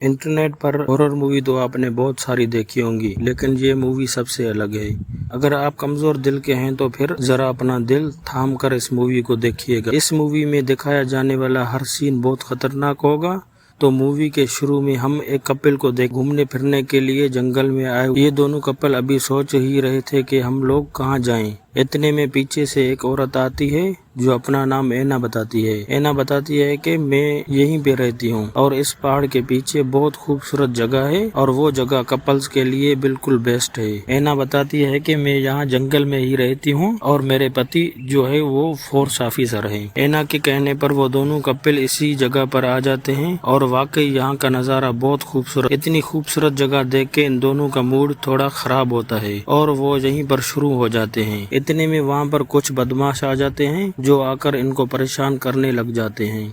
Internet पर horror movie तो आपने बहुत सारी देखी होंगी, लेकिन ये मूवी सबसे अलग है। अगर आप कमजोर दिल के हैं तो फिर जरा अपना दिल थाम कर इस मूवी को देखिएगा। इस मूवी में दिखाया जाने वाला हर सीन बहुत खतरनाक होगा। तो मूवी के शुरू में हम एक कपल को देख घूमने फिरने के लिए जंगल में आए। ये दोनों कपल अभी सोच ही रहे थे कि हम लोग कहाँ जाएं। इतने में पीछे से एक औरत आती है जो अपना नाम ऐना बताती है। ऐना बताती है कि मैं यहीं पे रहती हूँ और इस पहाड़ के पीछे बहुत खूबसूरत जगह है और वो जगह कपल्स के लिए बिल्कुल बेस्ट है। ऐना बताती है कि मैं यहाँ जंगल में ही रहती हूँ और मेरे पति जो है वो फोर्स ऑफिसर है। ऐना के कहने पर वो दोनों कपल इसी जगह पर आ जाते हैं और वाकई यहाँ का नज़ारा बहुत खूबसूरत। इतनी खूबसूरत जगह देख के इन दोनों का मूड थोड़ा खराब होता है और वो यहीं पर शुरू हो जाते हैं। इतने में वहाँ पर कुछ बदमाश आ जाते हैं जो आकर इनको परेशान करने लग जाते हैं।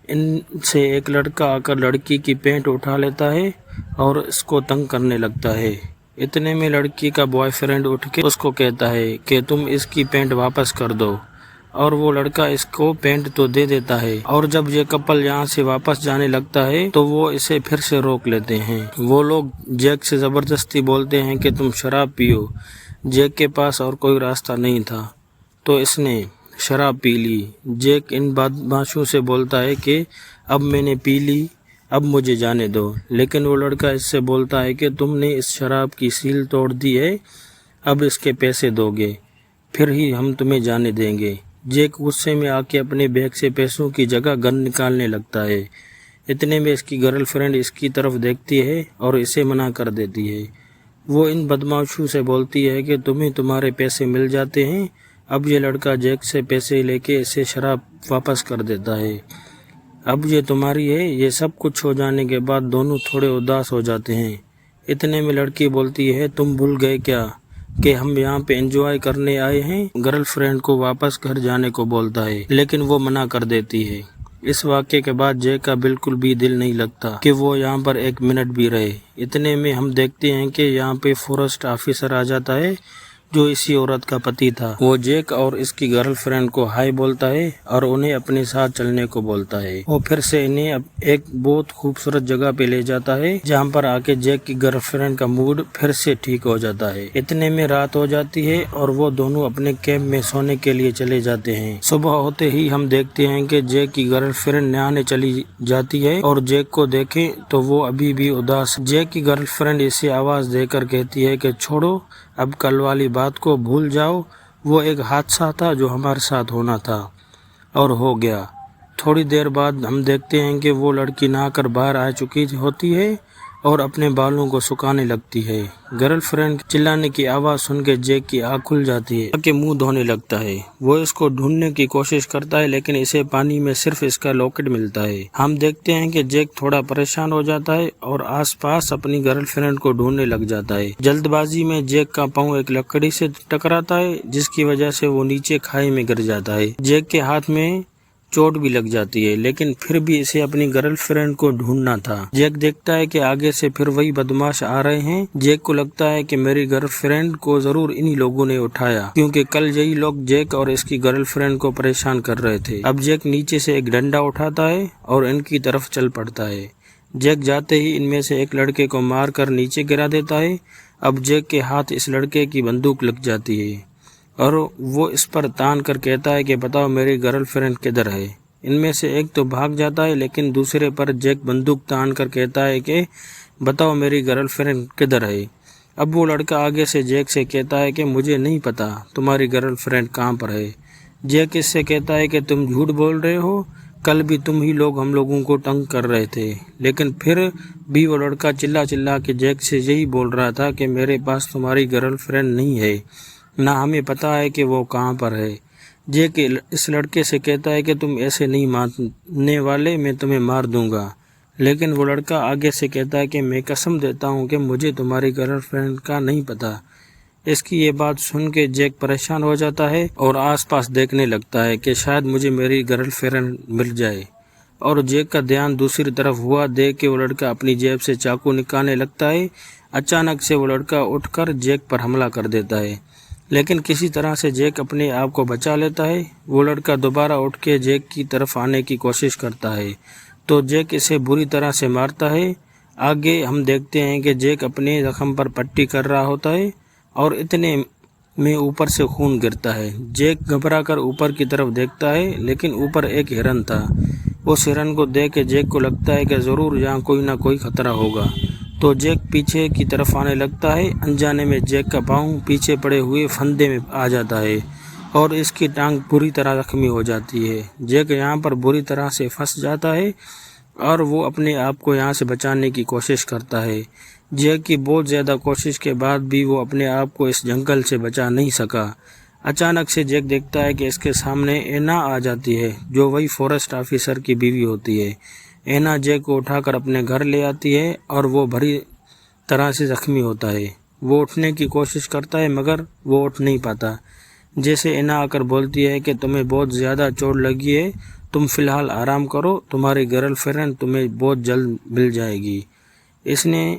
इनसे एक लड़का आकर लड़की की पैंट उठा लेता है और इसको तंग करने लगता है। इतने में लड़की का बॉयफ्रेंड उठ के उसको कहता है कि तुम इसकी पैंट वापस कर दो, और वो लड़का इसको पैंट तो दे देता है। और जब ये कपल यहाँ से वापस जाने लगता है तो वो इसे फिर से रोक लेते हैं। वो लोग जैक से जबरदस्ती बोलते हैं कि तुम शराब पियो। जैक के पास और कोई रास्ता नहीं था तो इसने शराब पी ली। जैक इन बदमाशों से बोलता है कि अब मैंने पी ली, अब मुझे जाने दो। लेकिन वो लड़का इससे बोलता है कि तुमने इस शराब की सील तोड़ दी है, अब इसके पैसे दोगे फिर ही हम तुम्हें जाने देंगे। जैक गुस्से में आके अपने बैग से पैसों की जगह गन निकालने लगता है। इतने में इसकी गर्लफ्रेंड इसकी तरफ देखती है और इसे मना कर देती है। वो इन बदमाशों से बोलती है कि तुम्हें तुम्हारे पैसे मिल जाते हैं। अब ये लड़का जैक से पैसे लेके इसे शराब वापस कर देता है। अब ये तुम्हारी है। ये सब कुछ हो जाने के बाद दोनों थोड़े उदास हो जाते हैं। इतने में लड़की बोलती है तुम भूल गए क्या कि हम यहाँ पे एंजॉय करने आए हैं। गर्लफ्रेंड को वापस घर जाने को बोलता है लेकिन वो मना कर देती है। इस वाक्य के बाद जय का बिल्कुल भी दिल नहीं लगता कि वो यहाँ पर एक मिनट भी रहे। इतने में हम देखते हैं कि यहाँ पे फॉरेस्ट ऑफिसर आ जाता है जो इसी औरत का पति था। वो जैक और इसकी गर्लफ्रेंड को हाय बोलता है और उन्हें अपने साथ चलने को बोलता है। वो फिर से इन्हें एक बहुत खूबसूरत जगह पे ले जाता है जहाँ पर आके जैक की गर्लफ्रेंड का मूड फिर से ठीक हो जाता है। इतने में रात हो जाती है और वो दोनों अपने कैंप में सोने के लिए चले जाते हैं। सुबह होते ही हम देखते हैं कि जैक की गर्लफ्रेंड नहाने चली जाती है और जैक को देखे तो वो अभी भी उदास। जैक की गर्लफ्रेंड इसे आवाज देकर कहती है कि छोड़ो, अब कल वाली बात को भूल जाओ। वो एक हादसा था जो हमारे साथ होना था और हो गया। थोड़ी देर बाद हम देखते हैं कि वो लड़की नहाकर बाहर आ चुकी होती है और अपने बालों को सुखाने लगती है। गर्लफ्रेंड चिल्लाने की आवाज़ सुन के जैक की आँख खुल जाती है कि मुंह धोने लगता है। वो इसको ढूंढने की कोशिश करता है लेकिन इसे पानी में सिर्फ इसका लॉकेट मिलता है। हम देखते हैं कि जैक थोड़ा परेशान हो जाता है और आसपास अपनी गर्लफ्रेंड को ढूंढने लग जाता है। जल्दबाजी में जैक का पाँव एक लकड़ी से टकराता है जिसकी वजह से वो नीचे खाई में गिर जाता है। जैक के हाथ में चोट भी लग जाती है लेकिन फिर भी इसे अपनी गर्लफ्रेंड को ढूंढना था। जैक देखता है कि आगे से फिर वही बदमाश आ रहे हैं। जैक को लगता है कि मेरी गर्लफ्रेंड को जरूर इन्हीं लोगों ने उठाया क्योंकि कल यही लोग जैक और इसकी गर्लफ्रेंड को परेशान कर रहे थे। अब जैक नीचे से एक डंडा उठाता है और इनकी तरफ चल पड़ता है। जैक जाते ही इनमें से एक लड़के को मार कर नीचे गिरा देता है। अब जैक के हाथ इस लड़के की बंदूक लग जाती है और वो इस पर तान कर कहता है कि बताओ मेरी गर्लफ्रेंड किधर है। इनमें से एक तो भाग जाता है लेकिन दूसरे पर जैक बंदूक तान कर कहता है कि बताओ मेरी गर्लफ्रेंड किधर है। अब वो लड़का आगे से जैक से कहता है कि मुझे नहीं पता तुम्हारी गर्लफ्रेंड कहाँ पर है। जैक इससे कहता है कि तुम झूठ बोल रहे हो, कल भी तुम ही लोग हम लोगों को तंग कर रहे थे। लेकिन फिर भी वो लड़का चिल्ला चिल्ला के जैक से यही बोल रहा था कि मेरे पास तुम्हारी गर्लफ्रेंड नहीं है, ना हमें पता है कि वो कहाँ पर है। जैक इस लड़के से कहता है कि तुम ऐसे नहीं मानने वाले, मैं तुम्हें मार दूंगा। लेकिन वो लड़का आगे से कहता है कि मैं कसम देता हूँ कि मुझे तुम्हारी गर्लफ्रेंड का नहीं पता। इसकी ये बात सुन के जैक परेशान हो जाता है और आसपास देखने लगता है कि शायद मुझे मेरी गर्लफ्रेंड मिल जाए। और जैक का ध्यान दूसरी तरफ हुआ देख के वो लड़का अपनी जेब से चाकू निकालने लगता है। अचानक से वो लड़का उठकर जैक पर हमला कर देता है लेकिन किसी तरह से जैक अपने आप को बचा लेता है। वो लड़का दोबारा उठ के जैक की तरफ आने की कोशिश करता है तो जैक इसे बुरी तरह से मारता है آگے ہم دیکھتے ہیں کہ جیک اپنے زخم پر پٹی کر رہا ہوتا ہے اور اتنے میں اوپر سے خون گرتا ہے۔ جیک گھبرا کر اوپر کی طرف دیکھتا ہے، لیکن اوپر ایک ہرن تھا۔ اس ہرن کو دیکھ کے جیک کو لگتا ہے کہ ضرور یہاں کوئی نہ کوئی خطرہ ہوگا، تو جیک پیچھے کی طرف آنے لگتا ہے۔ انجانے میں جیک کا پاؤں پیچھے پڑے ہوئے پھندے میں آ جاتا ہے اور اس کی ٹانگ بری طرح زخمی ہو جاتی ہے۔ جیک یہاں پر بری طرح سے پھنس جاتا ہے اور وہ اپنے آپ کو یہاں سے بچانے کی کوشش کرتا ہے۔ جیک کی بہت زیادہ کوشش کے بعد بھی وہ اپنے آپ کو اس جنگل سے بچا نہیں سکا۔ اچانک سے جیک دیکھتا ہے کہ اس کے سامنے اینا آ جاتی ہے، جو وہی فورسٹ آفیسر کی بیوی ہوتی ہے۔ اینا جیک کو اٹھا کر اپنے گھر لے آتی ہے اور وہ بری طرح سے زخمی ہوتا ہے۔ وہ اٹھنے کی کوشش کرتا ہے مگر وہ اٹھ نہیں پاتا۔ جیسے اینا آ کر بولتی ہے کہ تمہیں بہت زیادہ چوٹ لگی ہے، تم فی الحال آرام کرو، تمہاری گرل فرینڈ تمہیں بہت جلد مل جائے گی۔ اس میں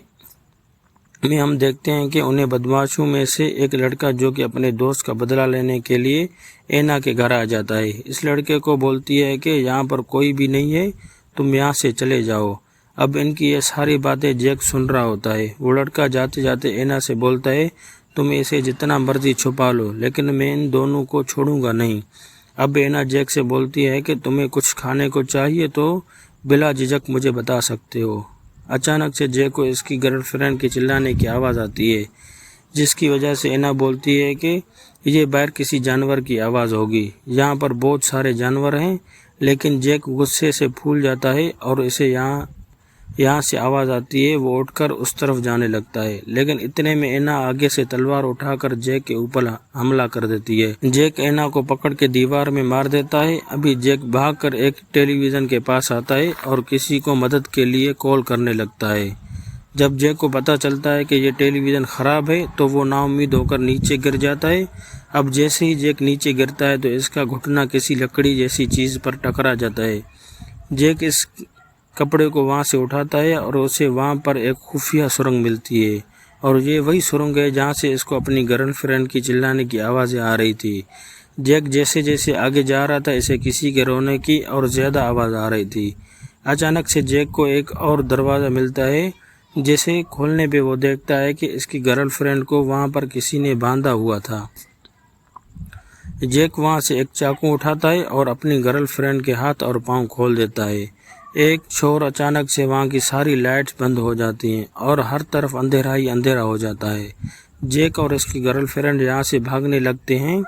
ہم دیکھتے ہیں کہ انہیں بدمعاشوں میں سے ایک لڑکا جو کہ اپنے دوست کا بدلہ لینے کے لیے اینا کے گھر آ جاتا ہے۔ اس لڑکے کو بولتی ہے کہ یہاں پر کوئی بھی نہیں ہے، تم یہاں سے چلے جاؤ۔ اب ان کی یہ ساری باتیں جیک سن رہا ہوتا ہے۔ وہ لڑکا جاتے جاتے اینا سے بولتا ہے تم اسے جتنا مرضی چھپا لو، لیکن میں ان دونوں کو چھوڑوں گا نہیں۔ اب اینا جیک سے بولتی ہے کہ تمہیں کچھ کھانے کو چاہیے تو بلا جھجک مجھے بتا سکتے ہو۔ اچانک سے جیک کو اس کی گرل فرینڈ کے چلانے کی آواز آتی ہے، جس کی وجہ سے اینا بولتی ہے کہ یہ باہر کسی جانور کی آواز ہوگی، یہاں پر بہت سارے جانور ہیں۔ لیکن جیک غصے سے پھول جاتا ہے اور اسے یہاں سے آواز آتی ہے، وہ اٹھ کر اس طرف جانے لگتا ہے۔ لیکن اتنے میں اینا آگے سے تلوار اٹھا کر جیک کے اوپر حملہ کر دیتی ہے۔ جیک اینا کو پکڑ کے دیوار میں مار دیتا ہے۔ ابھی جیک بھاگ کر ایک ٹیلی ویژن کے پاس آتا ہے اور کسی کو مدد کے لیے کال کرنے لگتا ہے۔ جب جیک کو پتہ چلتا ہے کہ یہ ٹیلی ویژن خراب ہے تو وہ نا امید ہو کر نیچے گر جاتا ہے۔ اب جیسے ہی جیک نیچے گرتا ہے تو اس کا گھٹنا کسی لکڑی جیسی چیز پر ٹکرا جاتا ہے۔ جیک اس کپڑے کو وہاں سے اٹھاتا ہے اور اسے وہاں پر ایک خفیہ سرنگ ملتی ہے، اور یہ وہی سرنگ ہے جہاں سے اس کو اپنی گرل فرینڈ کی چلانے کی آوازیں آ رہی تھی۔ جیک جیسے جیسے آگے جا رہا تھا اسے کسی کے رونے کی اور زیادہ آواز آ رہی تھی۔ اچانک سے جیک کو ایک اور دروازہ ملتا ہے، جسے کھولنے پہ وہ دیکھتا ہے کہ اس کی گرل فرینڈ کو وہاں پر کسی نے باندھا ہوا تھا۔ جیک وہاں سے ایک چاقو اٹھاتا ہے اور اپنی گرل فرینڈ کے ہاتھ اور پاؤں کھول دیتا ہے۔ ایک شور اچانک سے وہاں کی ساری لائٹس بند ہو جاتی ہیں اور ہر طرف اندھیرا ہی اندھیرا ہو جاتا ہے۔ جیک اور اس کی گرل فرینڈ یہاں سے بھاگنے لگتے ہیں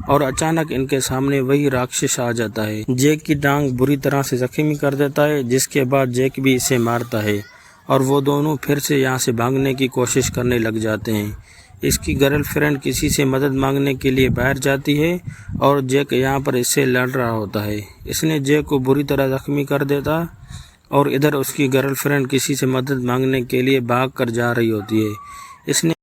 اور اچانک ان کے سامنے وہی راکشس آ جاتا ہے۔ جیک کی ٹانگ بری طرح سے زخمی کر دیتا ہے، جس کے بعد جیک بھی اسے مارتا ہے اور وہ دونوں پھر سے یہاں سے بھاگنے کی کوشش کرنے لگ جاتے ہیں۔ اس کی گرل فرینڈ کسی سے مدد مانگنے کے لیے باہر جاتی ہے اور جیک یہاں پر اس سے لڑ رہا ہوتا ہے۔ اس نے جیک کو بری طرح زخمی کر دیتا اور ادھر اس کی گرل فرینڈ کسی سے مدد مانگنے کے لیے بھاگ کر جا رہی ہوتی ہے۔ اس نے